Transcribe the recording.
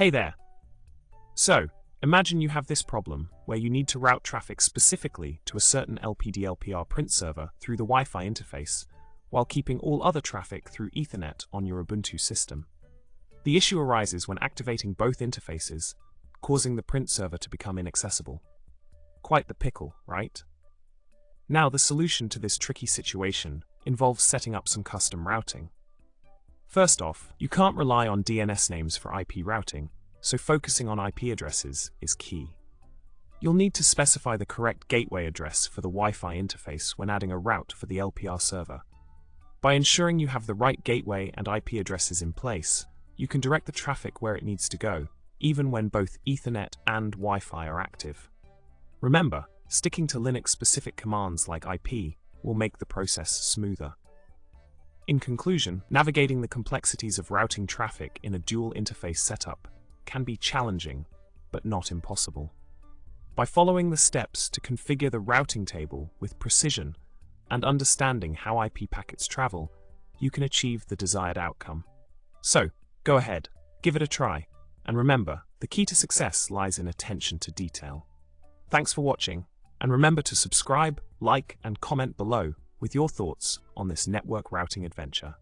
Hey there! So, imagine you have this problem where you need to route traffic specifically to a certain LPD/LPR print server through the Wi-Fi interface, while keeping all other traffic through Ethernet on your Ubuntu system. The issue arises when activating both interfaces, causing the print server to become inaccessible. Quite the pickle, right? Now, the solution to this tricky situation involves setting up some custom routing. First off, you can't rely on DNS names for IP routing, so focusing on IP addresses is key. You'll need to specify the correct gateway address for the Wi-Fi interface when adding a route for the LPR server. By ensuring you have the right gateway and IP addresses in place, you can direct the traffic where it needs to go, even when both Ethernet and Wi-Fi are active. Remember, sticking to Linux-specific commands like IP will make the process smoother. In conclusion, navigating the complexities of routing traffic in a dual interface setup can be challenging, but not impossible. By following the steps to configure the routing table with precision and understanding how IP packets travel, you can achieve the desired outcome. So, go ahead, give it a try, and remember, the key to success lies in attention to detail. Thanks for watching, and remember to subscribe, like, and comment below with your thoughts on this network routing adventure.